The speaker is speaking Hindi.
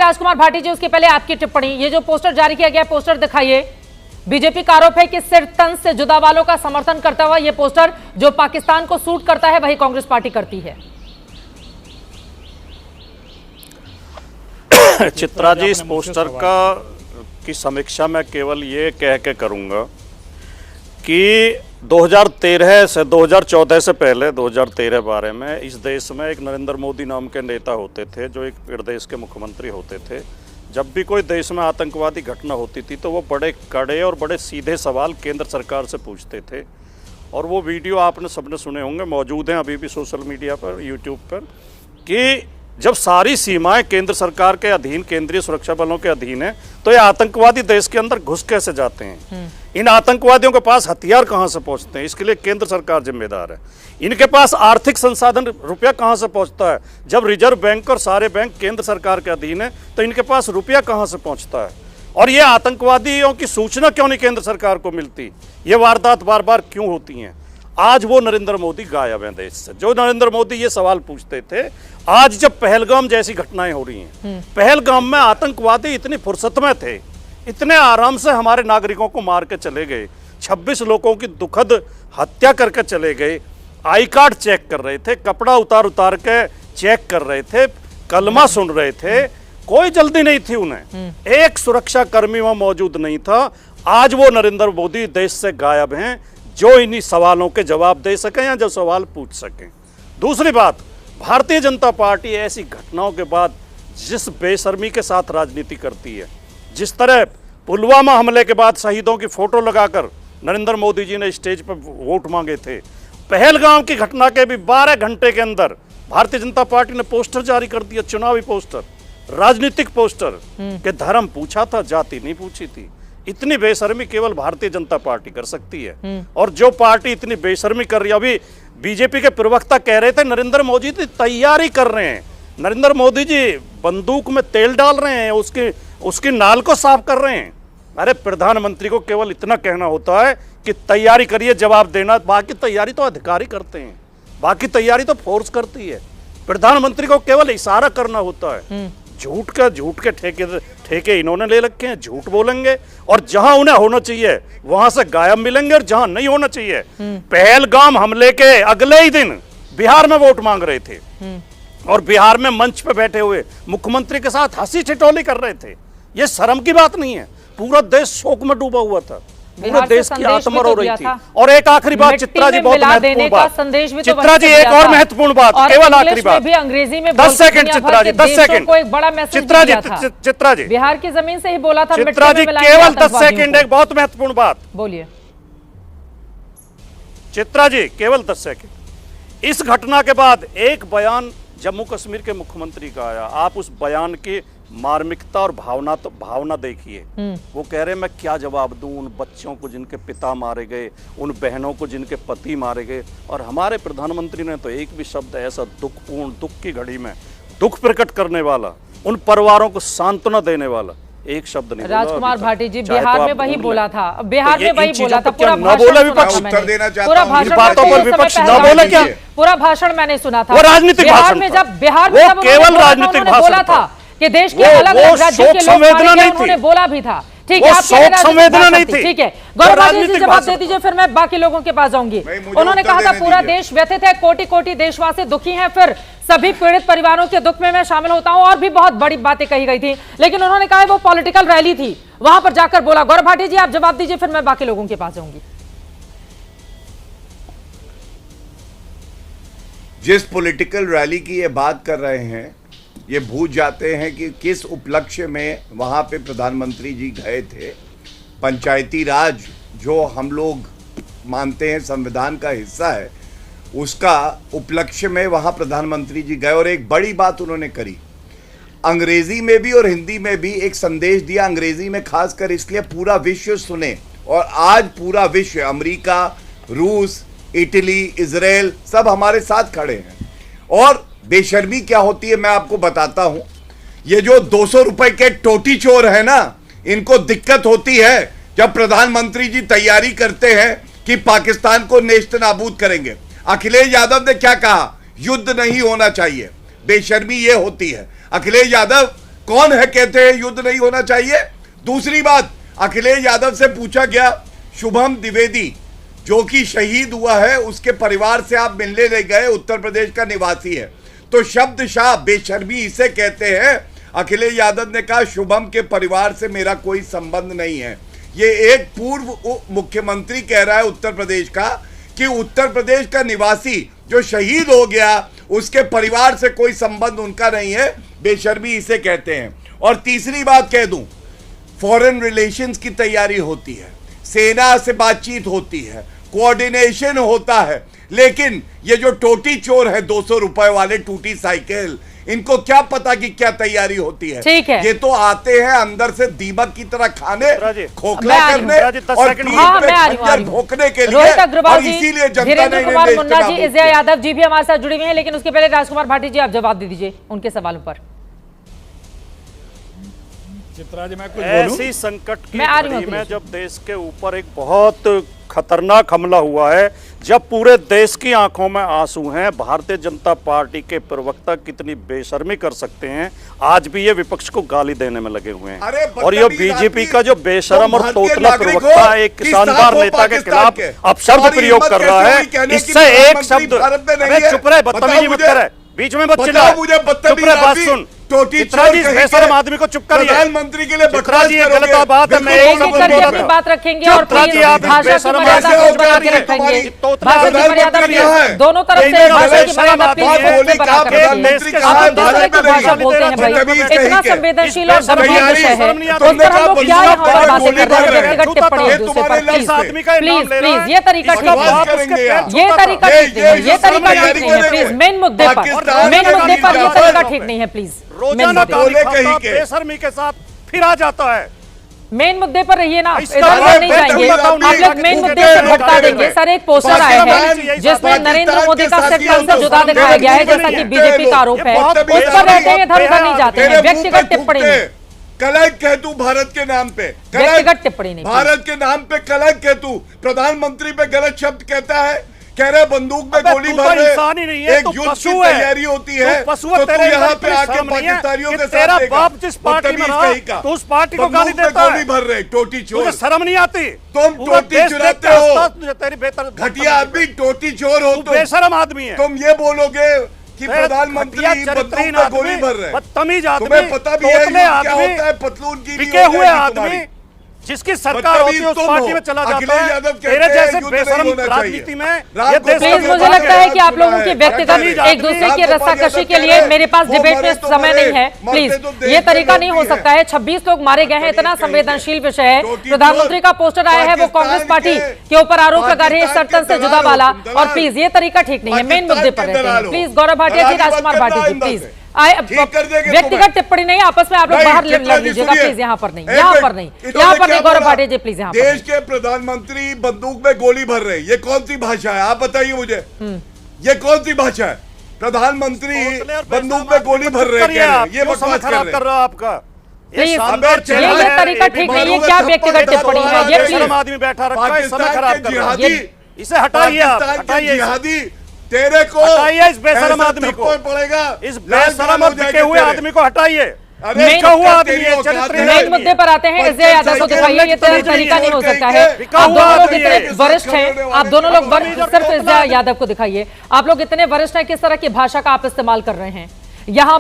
राजकुमार भाटी जी, उसके पहले आपकी टिप्पणी। ये जो पोस्टर जारी किया गया, पोस्टर दिखाइए। बीजेपी का आरोप है कि सिर तन से जुदा वालों का समर्थन करता हुआ ये पोस्टर जो पाकिस्तान को सूट करता है वही कांग्रेस पार्टी करती है। चित्रा जी, इस पोस्टर की समीक्षा मैं केवल ये कह के करूंगा कि 2013 से 2014 से पहले 2013-12 में इस देश में एक नरेंद्र मोदी नाम के नेता होते थे जो एक प्रदेश के मुख्यमंत्री होते थे। जब भी कोई देश में आतंकवादी घटना होती थी तो वो बड़े कड़े और बड़े सीधे सवाल केंद्र सरकार से पूछते थे, और वो वीडियो आपने सबने सुने होंगे, मौजूद हैं अभी भी सोशल मीडिया पर, यूट्यूब पर, कि जब सारी सीमाएं केंद्र सरकार के अधीन, केंद्रीय सुरक्षा बलों के अधीन है, तो ये आतंकवादी देश के अंदर घुस कैसे जाते हैं? इन आतंकवादियों के पास हथियार कहां से पहुंचते हैं? इसके लिए केंद्र सरकार जिम्मेदार है। इनके पास आर्थिक संसाधन, रुपया कहां से पहुंचता है? जब रिजर्व बैंक और सारे बैंक केंद्र सरकार के अधीन है तो इनके पास रुपया कहां से पहुंचता है? और ये आतंकवादियों की सूचना क्यों नहीं केंद्र सरकार को मिलती? ये वारदात बार बार क्यों होती हैं? आज वो नरेंद्र मोदी गायब हैं देश से। जो नरेंद्र मोदी ये सवाल पूछते थे, आज जब पहलगाम जैसी घटनाएं हो रही हैं, पहलगाम में आतंकवादी इतनी फुर्सत में थे, इतने आराम से हमारे नागरिकों को मार के चले गए, 26 लोगों की दुखद हत्या करके चले गए, आई कार्ड चेक कर रहे थे, कपड़ा उतार उतार के चेक कर रहे थे, कलमा सुन रहे थे, कोई जल्दी नहीं थी उन्हें, एक सुरक्षा कर्मी वहां मौजूद नहीं था। आज वो नरेंद्र मोदी देश से गायब हैं जो इन्हीं सवालों के जवाब दे सकें या जो सवाल पूछ सकें। दूसरी बात, भारतीय जनता पार्टी ऐसी घटनाओं के बाद जिस बेशर्मी के साथ राजनीति करती है, जिस तरह पुलवामा हमले के बाद शहीदों की फोटो लगाकर नरेंद्र मोदी जी ने स्टेज पर वोट मांगे थे, पहलगाम की घटना के भी 12 घंटे के अंदर भारतीय जनता पार्टी ने पोस्टर जारी कर दिया, चुनावी पोस्टर, राजनीतिक पोस्टर, के धर्म पूछा था, जाति नहीं पूछी थी। इतनी बेशर्मी केवल भारतीय जनता पार्टी कर सकती है। और जो पार्टी इतनी बेशर्मी कर रही है, अभी बीजेपी के प्रवक्ता कह रहे थे नरेंद्र मोदी जी तैयारी कर रहे हैं, नरेंद्र मोदी जी बंदूक में तेल डाल रहे हैं, उसकी नाल को साफ कर रहे हैं। अरे प्रधानमंत्री को केवल इतना कहना होता है कि तैयारी करिए, जवाब देना, बाकी तैयारी तो अधिकारी करते हैं, बाकी तैयारी तो फोर्स करती है। प्रधानमंत्री को केवल इशारा करना होता है। झूठ के ठेके इन्होंने ले रखे हैं, झूठ बोलेंगे और जहां उन्हें होना चाहिए वहां से गायब मिलेंगे, और जहां नहीं होना चाहिए। पहलगाम हमले के अगले ही दिन बिहार में वोट मांग रहे थे और बिहार में मंच पे बैठे हुए मुख्यमंत्री के साथ हंसी ठिठोली कर रहे थे। ये शर्म की बात नहीं है। पूरा देश शोक में डूबा हुआ था, पूरे देश की आत्मा रो रही थी। और एक आखिरी बात चित्रा जी, बहुत महत्वपूर्ण बात, चित्रा जी एक और महत्वपूर्ण बात, केवल आखिरी बात, भी अंग्रेजी में 10 सेकंड चित्रा जी, 10 सेकंड को एक बड़ा मैसेज चित्रा जी बिहार की जमीन से ही बोला था। चित्रा जी केवल 10 सेकंड, एक बहुत महत्वपूर्ण बात बोलिए चित्रा जी, केवल 10 सेकंड। इस घटना के बाद एक बयान जम्मू कश्मीर के मुख्यमंत्री का आया, आप उस बयान की मार्मिकता और भावना देखिए। वो कह रहे मैं क्या जवाब दूं उन बच्चों को जिनके पिता मारे गए, उन बहनों को जिनके पति मारे गए। और हमारे प्रधानमंत्री ने तो एक भी शब्द ऐसा दुखपूर्ण, दुख की घड़ी में दुख प्रकट करने वाला, उन परिवारों को सांत्वना देने वाला एक शब्द नहीं बोला। राजकुमार भाटी जी, बिहार में वही बोला था, बिहार में वही बोला था, पूरा भाषण मैंने सुना था। राजनीतिक बिहार में जब केवल राजनीतिक बोला था कि देश के अलग अलग राज्यों के लोग उन्होंने बोला भी था। ठीक है, संवेदना नहीं थी। ठीक है, गौरव जी जवाब दे दीजिए, फिर मैं बाकी लोगों के पास जाऊंगी। उन्होंने कहा था पूरा देश व्यथित है, कोटि कोटि देशवासी दुखी हैं, फिर सभी पीड़ित परिवारों के दुख में मैं शामिल होता हूं, और भी बहुत बड़ी बातें कही गई थी। लेकिन उन्होंने कहा वो पॉलिटिकल रैली थी, वहां पर जाकर बोला। गौरव भाटी जी आप जवाब दीजिए, फिर मैं बाकी लोगों के पास जाऊंगी। जिस पॉलिटिकल रैली की ये बात कर रहे हैं, ये भूल जाते हैं कि किस उपलक्ष्य में वहाँ पे प्रधानमंत्री जी गए थे। पंचायती राज जो हम लोग मानते हैं संविधान का हिस्सा है, उसका उपलक्ष्य में वहाँ प्रधानमंत्री जी गए और एक बड़ी बात उन्होंने करी। अंग्रेजी में भी और हिंदी में भी एक संदेश दिया, अंग्रेजी में खासकर इसलिए पूरा विश्व सुने। और आज पूरा विश्व, अमेरिका, रूस, इटली, इजराइल सब हमारे साथ खड़े हैं। और बेशर्मी क्या होती है मैं आपको बताता हूं। ये जो 200 रुपए के टोटी चोर है ना, इनको दिक्कत होती है जब प्रधानमंत्री जी तैयारी करते हैं कि पाकिस्तान को नेस्त नाबूद करेंगे। अखिलेश यादव ने क्या कहा? युद्ध नहीं होना चाहिए। बेशर्मी ये होती है। अखिलेश यादव कौन है कहते हैं युद्ध नहीं होना चाहिए? दूसरी बात, अखिलेश यादव से पूछा गया, शुभम द्विवेदी जो कि शहीद हुआ है उसके परिवार से आप मिलने ले गए, उत्तर प्रदेश का निवासी है, तो शब्दशाह बेशर्मी इसे कहते हैं। अखिलेश यादव ने कहा शुभम के परिवार से मेरा कोई संबंध नहीं है। ये एक पूर्व मुख्यमंत्री कह रहा है उत्तर प्रदेश का कि उत्तर प्रदेश का निवासी जो शहीद हो गया उसके परिवार से कोई संबंध उनका नहीं है, बेशर्मी इसे कहते हैं। और तीसरी बात कह दूं, फॉरेन रिलेशंस की तैयारी होती है, सेना से बातचीत होती है, कोऑर्डिनेशन होता है, लेकिन ये जो टोटी चोर है 200 रुपए वाले टूटी साइकिल, इनको क्या पता कि क्या तैयारी होती है। ठीक है, ये तो आते हैं अंदर से दीमक की तरह खाने, खोखला करने और भोंकने के लिए, और इसीलिए जनता ने कुमार मुन्ना जी, इज़िया यादव जी भी हमारे साथ जुड़े हुए हैं, लेकिन उसके पहले राजकुमार भाटी जी आप जवाब दे दीजिए उनके सवालों पर। चित्रा जी, मैं कुछ ऐसी संकट की घड़ी में जब देश के ऊपर एक बहुत खतरनाक हमला हुआ है, जब पूरे देश की आंखों में आंसू हैं, भारतीय जनता पार्टी के प्रवक्ता कितनी बेशर्मी कर सकते हैं, आज भी ये विपक्ष को गाली देने में लगे हुए हैं। और ये बीजेपी का जो बेशरम और तोतला प्रवक्ता एक शानदार नेता के खिलाफ अपशब्द प्रयोग कर रहा है, इससे एक शब्द, चुप रहे, बदतमीजी मत करे, बीच में मत चिल्ला, चुप रहे, बात सुन। चित्रा जी, बेशरम आदमी को चुप करिए। प्रधानमंत्री के लिए चित्रा जी, ये गलत बात है, मैं एक शब्द बोल रहा था। बात रखेंगे और भाषा की मर्यादा रखेंगे, भाषा की मर्यादा दोनों तरफ से भाषा की मर्यादा भाषा बोलते हैं भाई, इतना संवेदनशील और गंभीर विषय है, उस पर हम लोग क्या यहाँ पर बातें कर रहे हैं, व्यक्तिगत टिप्पणी एक दूसरे पर। प्लीज प्लीज, ये तरीका ठीक नहीं, ये तरीका ठीक नहीं है, ये तरीका ठीक नहीं है। प्लीज मेन मुद्दे पर ये तरीका ठीक नहीं है। प्लीज रोजाना बेशर्मी के साथ फिर आ जाता है। मेन मुद्दे पर रहिए ना, इधर नहीं जाएंगे आप लोग, मेन मुद्दे से भटका देंगे। सर, एक पोस्टर आया है जिसमें नरेंद्र मोदी का सेक्टर से जुदा दिखाया गया है, जैसा कि बीजेपी का आरोप है, उस पर रहते हैं, इधर उधर नहीं जाते हैं। व्यक्तिगत टिप्पणी नहीं, कलंक कह तू भारत के नाम पे, व्यक्तिगत टिप्पणी नहीं, भारत के नाम पे कलंक कह तू, प्रधानमंत्री पे गलत शब्द कहता है, कह रहे बंदूक में गोली भर रहे, एक युद्ध की तैयारी होती है, तो तू यहाँ पे आके पाकिस्तानियों के साथ तेरा बाप जिस पार्टी में रहा, तो उस पार्टी को गाली देता है, गोली भर रहे, टोटी चोर, शर्म नहीं आती? तुम टोटी चुराते हो, तेरी बेहतर घटिया आदमी, टोटी चोर हो, बेशरम आदमी है। तुम ये बोलोगे कि प्रधानमंत्री बंदूक में गोली भर रहे, बदतमीज आदमी, तुम्हें पता भी है क्या होता है, पतलून की बिके हुए आदमी, जिसकी सरकार होती है उस पार्टी में चला जाता है। तेरे जैसे बेशरम राजनीति में ये देश, प्लीज, मुझे लगता है कि आप लोगों की व्यक्तिगत एक दूसरे की रस्साकशी के लिए मेरे पास डिबेट में समय नहीं है। प्लीज, ये तरीका नहीं हो सकता है। 26 लोग मारे गए हैं, इतना संवेदनशील विषय है। प्रधानमंत्री का पोस्टर आया है, वो कांग्रेस पार्टी के ऊपर आरोप लगा रही है सर्तन से जुदा वाला, और प्लीज ये तरीका ठीक नहीं है। मेन मुद्दे पर रहते हैं। प्लीज गौरव भाटिया जी, राजकुमार भाटी जी, प्लीज व्यक्तिगत टिप्पणी नहीं, आपस में आप लोग बाहर लड़ लीजिएगा प्लीज, यहाँ पर नहीं, यहाँ पर नहीं, यहाँ पर नहीं। गौरव भाटिया जी प्लीज, यहाँ पर। देश के प्रधानमंत्री बंदूक में गोली भर रहे, ये कौन सी भाषा है? आप बताइए मुझे, ये कौन सी भाषा है? प्रधानमंत्री बंदूक में गोली भर रहे, ये बकवास खराब कर रहा है आपका। ये तरीका ठीक नहीं है। क्या व्यक्तिगत टिप्पणी है ये? प्लीज, आदमी बैठा रखा है, समय खराब कर रहा है, इसे हटाइए आप, हटाइए तेरे को, हटाइए इस बेशरम आदमी को, पड़ेगा इस बेशरम और बिके हुए आदमी को हटाइए। मेन मुद्दे पर आते हैं। इज़िया यादव को दिखाइए, ये तरीका नहीं हो सकता है। आप दोनों लोग इतने वरिष्ठ हैं, आप दोनों लोग सिर्फ इज़िया यादव को दिखाइए, आप लोग इतने वरिष्ठ हैं, किस तरह की भाषा का आप इस्तेमाल कर रहे हैं यहाँ